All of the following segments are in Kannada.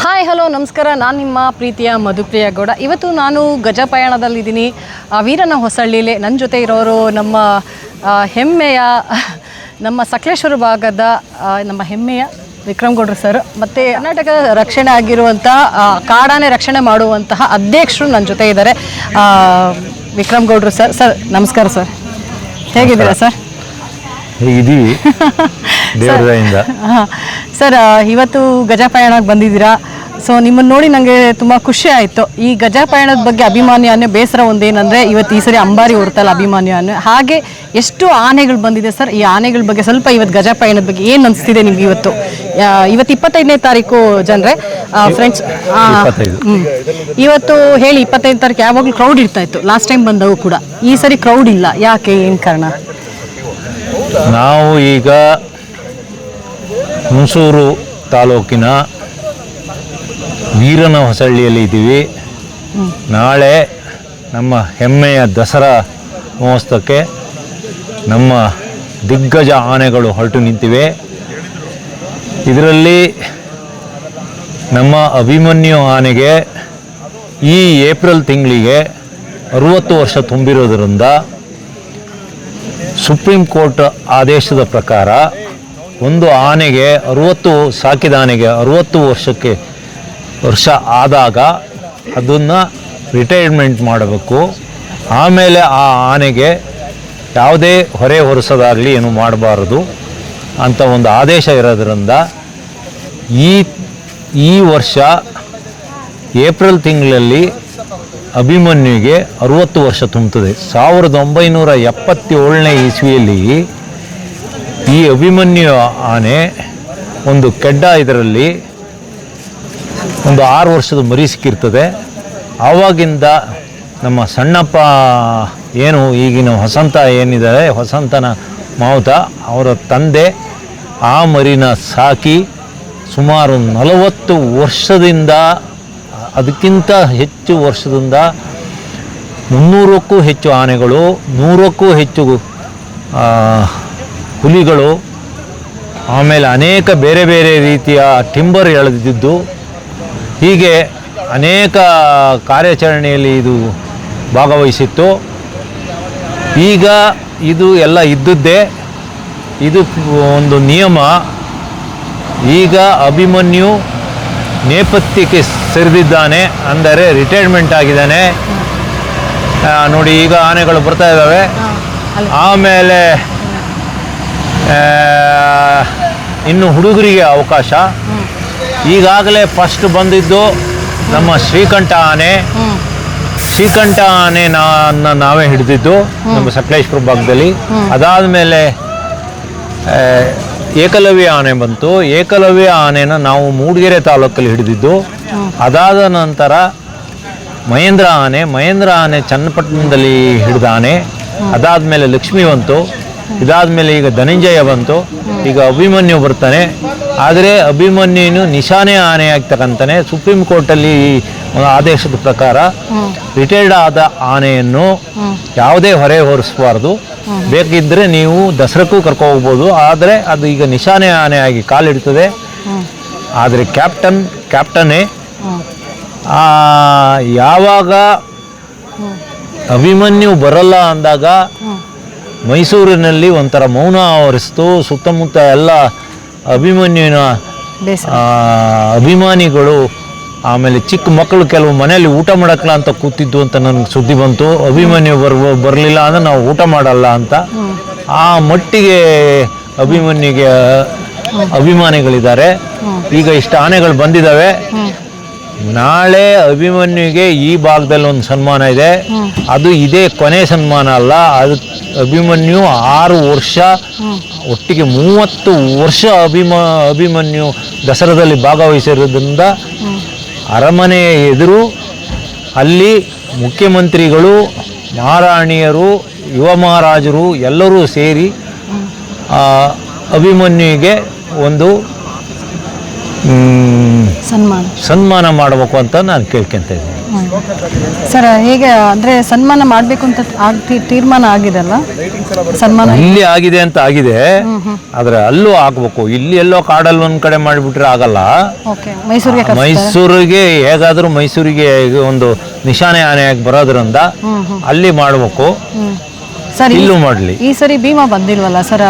ಹಾಯ್ ಹಲೋ ನಮಸ್ಕಾರ. ನಾನು ನಿಮ್ಮ ಪ್ರೀತಿಯ ಮಧುಪ್ರಿಯ ಗೌಡ. ಇವತ್ತು ನಾನು ಗಜ ಪಯಣದಲ್ಲಿದ್ದೀನಿ, ವೀರನ ಹೊಸಳ್ಳಿಲಿ. ನನ್ನ ಜೊತೆ ಇರೋರು ನಮ್ಮ ಹೆಮ್ಮೆಯ ನಮ್ಮ ಸಕಲೇಶ್ವರ ಭಾಗದ ನಮ್ಮ ಹೆಮ್ಮೆಯ ವಿಕ್ರಮ್ ಗೌಡ್ರು ಸರ್, ಮತ್ತು ಕರ್ನಾಟಕ ರಕ್ಷಣೆ ಆಗಿರುವಂಥ ಕಾಡಾನೆ ರಕ್ಷಣೆ ಮಾಡುವಂತಹ ಅಧ್ಯಕ್ಷರು ನನ್ನ ಜೊತೆ ಇದ್ದಾರೆ, ವಿಕ್ರಮ್ ಗೌಡ್ರು ಸರ್. ಸರ್ ನಮಸ್ಕಾರ ಸರ್, ಹೇಗಿದ್ದೀರಾ ಸರ್? ಹೇಗಿದ್ದೀವಿ ಸರ್, ಇವತ್ತು ಗಜ ಪಯಣಕ್ಕೆ ಬಂದಿದ್ದೀರಾ. ಸೊ ನಿಮ್ಮನ್ನು ನೋಡಿ ನನಗೆ ತುಂಬ ಖುಷಿ ಆಯಿತು. ಈ ಗಜ ಪಯಣದ ಬಗ್ಗೆ ಅಭಿಮಾನ್ಯ ಅನ್ನೋ ಬೇಸರ ಒಂದೇನಂದರೆ ಇವತ್ತು ಈ ಸರಿ ಅಂಬಾರಿ ಹೊರ್ತಲ್ಲ ಅಭಿಮಾನ್ಯ ಅನ್ನೋ ಹಾಗೆ ಎಷ್ಟು ಆನೆಗಳು ಬಂದಿದೆ ಸರ್. ಈ ಆನೆಗಳ ಬಗ್ಗೆ ಸ್ವಲ್ಪ ಇವತ್ತು ಗಜ ಪಯಣದ ಬಗ್ಗೆ ಏನು ಅನಿಸ್ತಿದೆ ನಿಮ್ಗೆ? ಇವತ್ತು 25ನೇ ತಾರೀಕು ಜನರೇ ಫ್ರೆಂಡ್ಸ್, ಇವತ್ತು ಹೇಳಿ 25ನೇ ತಾರೀಕು ಯಾವಾಗಲೂ ಕ್ರೌಡ್ ಇರ್ತಾ ಇತ್ತು ಲಾಸ್ಟ್ ಟೈಮ್ ಬಂದವು ಕೂಡ. ಈ ಸರಿ ಕ್ರೌಡ್ ಇಲ್ಲ, ಯಾಕೆ, ಏನು ಕಾರಣ? ನಾವು ಈಗ ಹುಣಸೂರು ತಾಲೂಕಿನ ವೀರನ ಹೊಸಳ್ಳಿಯಲ್ಲಿ ಇದ್ದೀವಿ. ನಾಳೆ ನಮ್ಮ ಹೆಮ್ಮೆಯ ದಸರಾ ಮಹೋತ್ಸವಕ್ಕೆ ನಮ್ಮ ದಿಗ್ಗಜ ಆನೆಗಳು ಹೊರಟು ನಿಂತಿವೆ. ಇದರಲ್ಲಿ ನಮ್ಮ ಅಭಿಮನ್ಯು ಆನೆಗೆ ಈ ಏಪ್ರಿಲ್ ತಿಂಗಳಿಗೆ 60 ವರ್ಷ ತುಂಬಿರೋದರಿಂದ ಸುಪ್ರೀಂ ಕೋರ್ಟ್ ಆದೇಶದ ಪ್ರಕಾರ ಒಂದು ಆನೆಗೆ 60 ಸಾಕಿದ ಆನೆಗೆ 60 ವರ್ಷ ಆದಾಗ ಅದನ್ನು ರಿಟೈರ್ಮೆಂಟ್ ಮಾಡಬೇಕು. ಆಮೇಲೆ ಆ ಆನೆಗೆ ಯಾವುದೇ ಹೊರೆ ಹೊರಿಸೋದಾಗಲಿ ಏನು ಮಾಡಬಾರದು ಅಂತ ಒಂದು ಆದೇಶ ಇರೋದ್ರಿಂದ ಈ ವರ್ಷ ಏಪ್ರಿಲ್ ತಿಂಗಳಲ್ಲಿ ಅಭಿಮನ್ಯುಗೆ 60 ವರ್ಷ ತುಂಬುತ್ತದೆ. 1977ನೇ ಇಸ್ವಿಯಲ್ಲಿ ಈ ಅಭಿಮನ್ಯು ಆನೆ ಒಂದು ಕೆಡ್ಡ ಇದರಲ್ಲಿ ಒಂದು 6 ವರ್ಷದ ಮರಿ ಸಿಕ್ಕಿರ್ತದೆ. ಆವಾಗಿಂದ ನಮ್ಮ ಸಣ್ಣಪ್ಪ ಏನು ಈಗಿನ ವಸಂತ ಏನಿದ್ದಾರೆ, ವಸಂತನ ಮಾವುತ ಅವರ ತಂದೆ ಆ ಮರಿನ ಸಾಕಿ ಸುಮಾರು 40 ವರ್ಷದಿಂದ, ಅದಕ್ಕಿಂತ ಹೆಚ್ಚು ವರ್ಷದಿಂದ 300ಕ್ಕೂ ಹೆಚ್ಚು ಆನೆಗಳು, 100ಕ್ಕೂ ಹೆಚ್ಚು ಹುಲಿಗಳು, ಆಮೇಲೆ ಅನೇಕ ಬೇರೆ ಬೇರೆ ರೀತಿಯ ಟಿಂಬರ್ ಎಳೆದಿದ್ದು, ಹೀಗೆ ಅನೇಕ ಕಾರ್ಯಾಚರಣೆಯಲ್ಲಿ ಇದು ಭಾಗವಹಿಸಿತ್ತು. ಈಗ ಇದು ಎಲ್ಲ ಇದ್ದದ್ದೇ, ಇದು ಒಂದು ನಿಯಮ. ಈಗ ಅಭಿಮನ್ಯು ನೇಪಥ್ಯಕ್ಕೆ ಸೇರಿದಿದ್ದಾನೆ, ಅಂದರೆ ರಿಟೈರ್ಮೆಂಟ್ ಆಗಿದ್ದಾನೆ. ನೋಡಿ ಈಗ ಆನೆಗಳು ಬರ್ತಾ ಇದ್ದಾವೆ. ಆಮೇಲೆ ಇನ್ನು ಹುಡುಗರಿಗೆ ಅವಕಾಶ. ಈಗಾಗಲೇ ಫಸ್ಟ್ ಬಂದಿದ್ದು ನಮ್ಮ ಶ್ರೀಕಂಠ ಆನೆ. ಶ್ರೀಕಂಠ ಆನೆ ನಾವೇ ಹಿಡಿದಿದ್ದು ನಮ್ಮ ಸಕಲೇಶ್ಪುರ ಭಾಗದಲ್ಲಿ. ಅದಾದ ಮೇಲೆ ಏಕಲವ್ಯ ಆನೆ ಬಂತು. ಏಕಲವ್ಯ ಆನೆನ ನಾವು ಮೂಡಿಗೆರೆ ತಾಲೂಕಲ್ಲಿ ಹಿಡಿದಿದ್ದು. ಅದಾದ ನಂತರ ಮಹೇಂದ್ರ ಆನೆ ಚನ್ನಪಟ್ಟಣದಲ್ಲಿ ಹಿಡಿದ ಆನೆ. ಅದಾದಮೇಲೆ ಲಕ್ಷ್ಮಿ ಬಂತು. ಇದಾದಮೇಲೆ ಈಗ ಧನಂಜಯ ಬಂತು. ಈಗ ಅಭಿಮನ್ಯು ಬರ್ತಾನೆ. ಆದರೆ ಅಭಿಮನ್ಯುನು ನಿಶಾನೆ ಆನೆ ಆಗ್ತಕ್ಕಂತಾನೆ. ಸುಪ್ರೀಂ ಕೋರ್ಟಲ್ಲಿ ಆದೇಶದ ಪ್ರಕಾರ ರಿಟೈರ್ಡ್ ಆದ ಆನೆಯನ್ನು ಯಾವುದೇ ಹೊರೆ ಹೊರಿಸಬಾರ್ದು. ಬೇಕಿದ್ದರೆ ನೀವು ದಸರಕ್ಕೂ ಕರ್ಕೊ ಹೋಗ್ಬೋದು. ಆದರೆ ಅದು ಈಗ ನಿಶಾನೆ ಆನೆ ಆಗಿ ಕಾಲಿಡ್ತದೆ. ಆದರೆ ಕ್ಯಾಪ್ಟನ್ನೇ ಯಾವಾಗ ಅಭಿಮನ್ಯು ಬರಲ್ಲ ಅಂದಾಗ ಮೈಸೂರಿನಲ್ಲಿ ಒಂಥರ ಮೌನ ಆವರಿಸ್ತು. ಸುತ್ತಮುತ್ತ ಎಲ್ಲ ಅಭಿಮನ್ಯುವಿನ ಅಭಿಮಾನಿಗಳು, ಆಮೇಲೆ ಚಿಕ್ಕ ಮಕ್ಕಳು ಕೆಲವು ಮನೆಯಲ್ಲಿ ಊಟ ಮಾಡಕ್ಕಲ್ಲ ಅಂತ ಕೂತಿದ್ದು ಅಂತ ನನಗೆ ಸುದ್ದಿ ಬಂತು. ಅಭಿಮನ್ಯು ಬರಲಿಲ್ಲ ಅಂದರೆ ನಾವು ಊಟ ಮಾಡಲ್ಲ ಅಂತ. ಆ ಮಟ್ಟಿಗೆ ಅಭಿಮನ್ಯುಗೆ ಅಭಿಮಾನಿಗಳಿದ್ದಾರೆ. ಈಗ ಇಷ್ಟು ಆನೆಗಳು ಬಂದಿದ್ದಾವೆ. ನಾಳೆ ಅಭಿಮನ್ಯುಗೆ ಈ ಭಾಗದಲ್ಲಿ ಒಂದು ಸನ್ಮಾನ ಇದೆ. ಅದು ಇದೇ ಕೊನೆ ಸನ್ಮಾನ ಅಲ್ಲ. ಅದು ಅಭಿಮನ್ಯು 6 ವರ್ಷ, ಒಟ್ಟಿಗೆ 30 ವರ್ಷ ಅಭಿಮನ್ಯು ದಸರಾದಲ್ಲಿ ಭಾಗವಹಿಸಿರೋದ್ರಿಂದ ಅರಮನೆಯ ಎದುರು ಅಲ್ಲಿ ಮುಖ್ಯಮಂತ್ರಿಗಳು, ಮಹಾರಾಣಿಯರು, ಯುವ ಮಹಾರಾಜರು ಎಲ್ಲರೂ ಸೇರಿ ಅಭಿಮನ್ಯುಗೆ ಒಂದು ಸನ್ಮಾನ ಮಾಡಬೇಕು ಅಂತ ನಾನು ಕೇಳ್ಕೊತ ಇದ್ದೀನಿ. ಸರ್ ಹೇಗೆ ಅಂದರೆ ಸನ್ಮಾನ ಮಾಡಬೇಕು ಅಂತ ತೀರ್ಮಾನ ಆಗಿದೆಲ್ಲ, ಸನ್ಮಾನ ಇಲ್ಲಿ ಆಗಿದೆ ಅಂತ ಆಗಿದೆ, ಆದ್ರೆ ಅಲ್ಲೂ ಆಗ್ಬೇಕು. ಇಲ್ಲಿ ಎಲ್ಲೋ ಕಾಡಲ್ಲಿ ಒಂದ್ ಕಡೆ ಮಾಡಿಬಿಟ್ರೆ ಆಗಲ್ಲ. ಓಕೆ, ಮೈಸೂರಿಗೆ ಮೈಸೂರಿಗೆ ಹೇಗಾದ್ರೂ ಮೈಸೂರಿಗೆ ಒಂದು ನಿಶಾನೆ ಆನೆಯಾಗಿ ಬರೋದ್ರಿಂದ ಅಲ್ಲಿ ಮಾಡಬೇಕು. ಸರ್ ಇಲ್ಲೂ ಮಾಡಲಿ. ಈ ಸರಿ ಭೀಮಾ ಬಂದಿಲ್ವಲ್ಲ ಸರ್?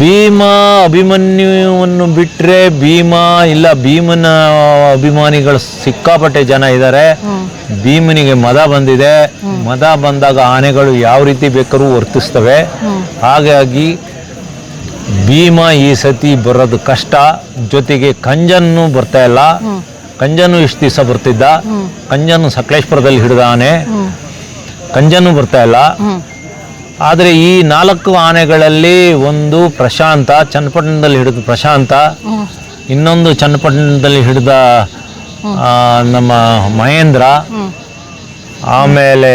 ಭೀಮಾ ಅಭಿಮನ್ಯುವನ್ನು ಬಿಟ್ರೆ ಭೀಮನ ಅಭಿಮಾನಿಗಳು ಸಿಕ್ಕಾಪಟ್ಟೆ ಜನ ಇದ್ದಾರೆ. ಭೀಮನಿಗೆ ಮದ ಬಂದಿದೆ. ಮದ ಬಂದಾಗ ಆನೆಗಳು ಯಾವ ರೀತಿ ಬೇಕಾದ್ರೂ ವರ್ತಿಸ್ತವೆ. ಹಾಗಾಗಿ ಭೀಮಾ ಈ ಸತಿ ಬರೋದು ಕಷ್ಟ. ಜೊತೆಗೆ ಕಂಜನ್ನು ಬರ್ತಾ ಇಲ್ಲ. ಕಂಜನ್ನು ಇಷ್ಟು ದಿವಸ ಬರ್ತಿದ್ದ. ಕಂಜನ್ನು ಸಕಲೇಶ್ಪುರದಲ್ಲಿ ಹಿಡಿದ ಆನೆ, ಕಂಜನ್ನು ಬರ್ತಾ ಇಲ್ಲ. ಆದರೆ ಈ 4 ಆನೆಗಳಲ್ಲಿ ಒಂದು ಪ್ರಶಾಂತ, ಚನ್ನಪಟ್ಟಣದಲ್ಲಿ ಹಿಡಿದ ಪ್ರಶಾಂತ, ಇನ್ನೊಂದು ಚನ್ನಪಟ್ಟಣದಲ್ಲಿ ಹಿಡಿದ ನಮ್ಮ ಮಹೇಂದ್ರ, ಆಮೇಲೆ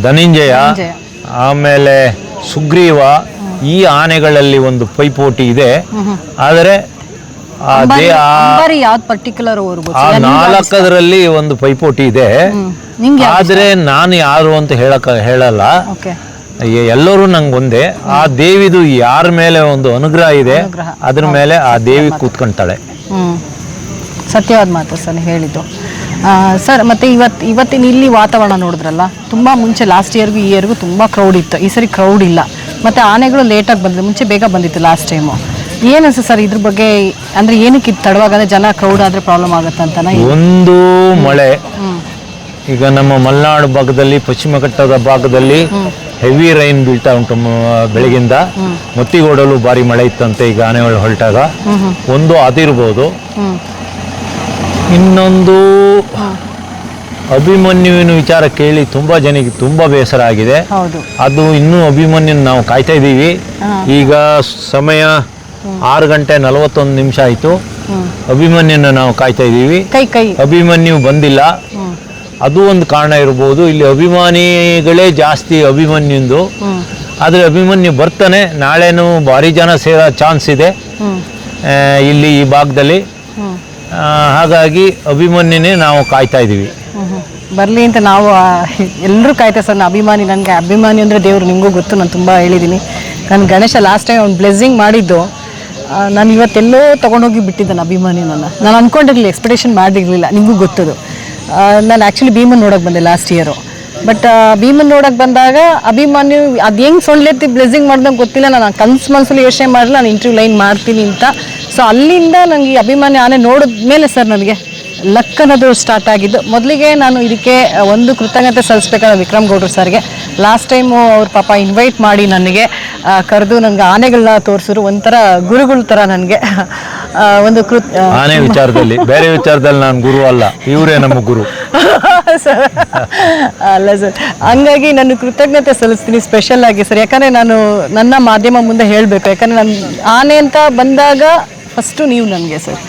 ಧನಂಜಯ, ಆಮೇಲೆ ಸುಗ್ರೀವ. ಈ ಆನೆಗಳಲ್ಲಿ ಒಂದು ಪೈಪೋಟಿ ಇದೆ. ಆದರೆ ಆ 4ರಲ್ಲಿ ಒಂದು ಪೈಪೋಟಿ ಇದೆ. ಆದ್ರೆ ನಾನು ಯಾರು ಅಂತ ಹೇಳಲ್ಲ. ಎಲ್ಲರೂ ನಂಗೆ ಒಂದೇ. ಆ ದೇವಿದು ಯಾರ ಮೇಲೆ ಒಂದು ಅನುಗ್ರಹ ಇದೆ, ಅದ್ರ ಮೇಲೆ ಆ ದೇವಿ ಕೂತ್ಕೊಂತಾಳೆ. ಸತ್ಯವಾದ ಮಾತು ಸರ್ ಹೇಳಿದ್ದು. ಸರ್ ಮತ್ತೆ ಇವತ್ತಿನ ಇಲ್ಲಿ ವಾತಾವರಣ ನೋಡಿದ್ರಲ್ಲ, ತುಂಬ ಮುಂಚೆ ಲಾಸ್ಟ್ ಇಯರ್ಗೂ ಈ ಇಯರ್ಗೂ ತುಂಬ ಕ್ರೌಡ್ ಇತ್ತು. ಈ ಸರಿ ಕ್ರೌಡ್ ಇಲ್ಲ. ಮತ್ತು ಆನೆಗಳು ಲೇಟಾಗಿ ಬಂದಿದೆ, ಮುಂಚೆ ಬೇಗ ಬಂದಿತ್ತು ಲಾಸ್ಟ್ ಟೈಮು. ಏನು ಸರ್ ಇದ್ರ ಬಗ್ಗೆ, ಅಂದರೆ ಏನಕ್ಕೆ ಇದು ತಡವಾಗಂದ್ರೆ ಜನ ಕ್ರೌಡ್ ಆದರೆ ಪ್ರಾಬ್ಲಮ್ ಆಗುತ್ತೆ ಅಂತನಾ? ಒಂದು ಮಳೆ, ಈಗ ನಮ್ಮ ಮಲೆನಾಡು ಭಾಗದಲ್ಲಿ, ಪಶ್ಚಿಮ ಘಟ್ಟದ ಭಾಗದಲ್ಲಿ ಹೆವಿ ರೈನ್ ಬೀಳ್ತಾ ಉಂಟು ಬೆಳಗಿಂದ. ಮತ್ತಿಗೋಡಲು ಭಾರಿ ಮಳೆ ಇತ್ತಂತೆ ಈಗ ಆನೆಗಳು ಹೊರಟಾಗ. ಒಂದು ಅದಿರ್ಬೋದು. ಇನ್ನೊಂದು ಅಭಿಮನ್ಯುವಿನ ವಿಚಾರ ಕೇಳಿ ತುಂಬಾ ಜನಕ್ಕೆ ತುಂಬಾ ಬೇಸರ ಆಗಿದೆ. ಅದು ಇನ್ನೂ ಅಭಿಮನ್ಯುನ ನಾವು ಕಾಯ್ತಾ ಇದ್ದೀವಿ. ಈಗ ಸಮಯ 6:41 ಆಯಿತು. ಅಭಿಮನ್ಯುನ ನಾವು ಕಾಯ್ತಾ ಇದ್ದೀವಿ. ಅಭಿಮನ್ಯು ಬಂದಿಲ್ಲ. ಅದು ಒಂದು ಕಾರಣ ಇರ್ಬೋದು. ಇಲ್ಲಿ ಅಭಿಮಾನಿಗಳೇ ಜಾಸ್ತಿ ಅಭಿಮನ್ಯುಂದು. ಆದರೆ ಅಭಿಮನ್ಯು ಬರ್ತಾನೆ. ನಾಳೆನೂ ಭಾರಿ ಜನ ಸೇರೋ ಚಾನ್ಸ್ ಇದೆ ಇಲ್ಲಿ ಈ ಭಾಗದಲ್ಲಿ. ಹಾಗಾಗಿ ಅಭಿಮನ್ಯುನೇ ನಾವು ಕಾಯ್ತಾ ಇದ್ದೀವಿ. ಬರಲಿ ಅಂತ ನಾವು ಎಲ್ಲರೂ ಕಾಯ್ತಾ ಸರ್. ಅಭಿಮಾನಿ, ನನಗೆ ಅಭಿಮಾನಿ ಅಂದರೆ ದೇವರು, ನಿಮಗೂ ಗೊತ್ತು, ನಾನು ತುಂಬ ಹೇಳಿದ್ದೀನಿ. ನಾನು ಗಣೇಶ ಲಾಸ್ಟ್ ಟೈಮ್ ಅವ್ನು ಬ್ಲೆಸ್ಸಿಂಗ್ ಮಾಡಿದ್ದು, ನಾನು ಇವತ್ತೆಲ್ಲೋ ತೊಗೊಂಡೋಗಿ ಬಿಟ್ಟಿದ್ದಾನೆ ಅಭಿಮಾನಿ. ನಾನು ಅಂದ್ಕೊಂಡಿರಲಿಲ್ಲ, ಎಕ್ಸ್ಪೆಕ್ಟೇಷನ್ ಮಾಡಿರಲಿಲ್ಲ, ನಿಮಗೂ ಗೊತ್ತದು. ನಾನು ಆ್ಯಕ್ಚುಲಿ ಭೀಮನ್ ನೋಡೋಕೆ ಬಂದೆ ಲಾಸ್ಟ್ ಇಯರು. ಬಟ್ ಭೀಮನ್ ನೋಡೋಕೆ ಬಂದಾಗ ಅಭಿಮಾನಿ ಅದು ಹೆಂಗೆ ಸೊಳ್ಳೆತ್ತಿ ಬ್ಲೆಸ್ಸಿಂಗ್ ಮಾಡ್ದಂಗೆ ಗೊತ್ತಿಲ್ಲ. ನಾನು ಮನಸ್ಸಲ್ಲಿ ಯೋಚನೆ ಮಾಡಲಿಲ್ಲ ನಾನು ಇಂಟರ್ವ್ಯೂ ಲೈನ್ ಮಾಡ್ತೀನಿ ಅಂತ. ಸೊ ಅಲ್ಲಿಂದ ನನಗೆ ಈ ಅಭಿಮಾನಿ ಆನೆ ನೋಡಿದ ಮೇಲೆ ಸರ್ ನನಗೆ ಲಕ್ ಅನ್ನೋದು ಸ್ಟಾರ್ಟ್ ಆಗಿದ್ದು. ಮೊದಲಿಗೆ ನಾನು ಇದಕ್ಕೆ ಒಂದು ಕೃತಜ್ಞತೆ ಸಲ್ಲಿಸ್ಬೇಕಾದ್ರೆ ವಿಕ್ರಮ್ ಗೌಡ್ರು ಸರ್ಗೆ. ಲಾಸ್ಟ್ ಟೈಮು ಅವ್ರ ಪಾಪ ಇನ್ವೈಟ್ ಮಾಡಿ ನನಗೆ ಕರೆದು ನನಗೆ ಆನೆಗಳನ್ನ ತೋರಿಸಿದ್ರು. ಒಂಥರ ಗುರುಗಳ ಥರ ನನಗೆ ಒಂದು ಆನೆ ವಿಚಾರದಲ್ಲಿ, ಬೇರೆ ವಿಚಾರದಲ್ಲಿ ನಾನು ಗುರು ಅಲ್ಲ, ಇವರೇ ನಮ್ಮ ಗುರು ಸರ್. ಅಲ್ಲ ಸರ್, ಹಂಗಾಗಿ ನಾನು ಕೃತಜ್ಞತೆ ಸಲ್ಲಿಸ್ತೀನಿ ಸ್ಪೆಷಲ್ ಆಗಿ ಸರ್. ಯಾಕಂದರೆ ನಾನು ನನ್ನ ಮಾಧ್ಯಮ ಮುಂದೆ ಹೇಳಬೇಕು. ಯಾಕಂದರೆ ನಾನು ಆನೆ ಅಂತ ಬಂದಾಗ ಫಸ್ಟು ನೀವು ನನಗೆ ಸರ್.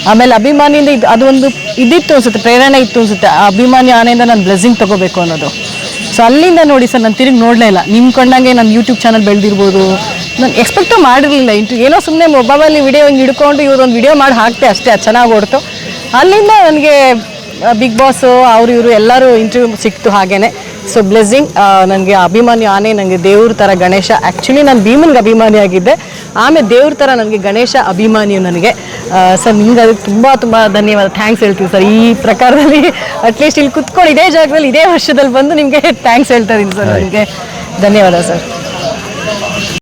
ಆಮೇಲೆ ಅಭಿಮಾನಿಯಿಂದ ಅದು ಒಂದು ಇದಿತ್ತು ಅನ್ಸುತ್ತೆ, ಪ್ರೇರಣೆ ಇತ್ತು ಅನ್ಸುತ್ತೆ. ಆ ಅಭಿಮಾನಿ ಆನೆಯಿಂದ ನಾನು ಬ್ಲೆಸ್ಸಿಂಗ್ ತೊಗೋಬೇಕು ಅನ್ನೋದು. ಸೊ ಅಲ್ಲಿಂದ ನೋಡಿ ಸರ್, ನಾನು ತಿರುಗಿ ನೋಡಲೇ ಇಲ್ಲ. ನಿಮ್ಮ ಕೊಂಡಂಗೆ ನಾನು ಯೂಟ್ಯೂಬ್ ಚಾನಲ್ ಬೆಳೆದಿರ್ಬೋದು, ನಾನು ಎಕ್ಸ್ಪೆಕ್ಟು ಮಾಡಿರಲಿಲ್ಲ. ಏನೋ ಸುಮ್ಮನೆ ಮೊಬೈಲಲ್ಲಿ ವಿಡಿಯೋ ಹಿಂಗೆ ಹಿಡ್ಕೊಂಡು ಇವರೊಂದು ವಿಡಿಯೋ ಮಾಡಿ ಹಾಕ್ತೆ ಅಷ್ಟೇ, ಅದು ಚೆನ್ನಾಗಿ ಓಡ್ತು. ಅಲ್ಲಿಂದ ನನಗೆ ಬಿಗ್ ಬಾಸು ಇವರು ಎಲ್ಲರೂ ಇಂಟರ್ವ್ಯೂ ಸಿಕ್ತು ಹಾಗೇನೆ. ಸೊ ಬ್ಲೆಸ್ಸಿಂಗ್ ನನಗೆ ಅಭಿಮಾನಿ ಆನೆ, ನನಗೆ ದೇವ್ರ ಥರ ಗಣೇಶ. ಆ್ಯಕ್ಚುಲಿ ನಾನು ಭೀಮನ್ಗೆ ಅಭಿಮಾನಿ ಆಗಿದ್ದೆ, ಆಮೇಲೆ ದೇವ್ರ ಥರ ನನಗೆ ಗಣೇಶ ಅಭಿಮಾನಿಯು ನನಗೆ. ಸರ್ ನಿಮ್ಗೆ ಅದಕ್ಕೆ ತುಂಬ ತುಂಬ ಧನ್ಯವಾದ, ಥ್ಯಾಂಕ್ಸ್ ಹೇಳ್ತೀವಿ ಸರ್. ಈ ಪ್ರಕಾರದಲ್ಲಿ ಅಟ್ಲೀಸ್ಟ್ ಇಲ್ಲಿ ಕುತ್ಕೊಂಡು ಇದೇ ಜಾಗದಲ್ಲಿ ಇದೇ ವರ್ಷದಲ್ಲಿ ಬಂದು ನಿಮಗೆ ಥ್ಯಾಂಕ್ಸ್ ಹೇಳ್ತಾ ಇದ್ದೀನಿ ಸರ್. ನಿಮಗೆ ಧನ್ಯವಾದ ಸರ್.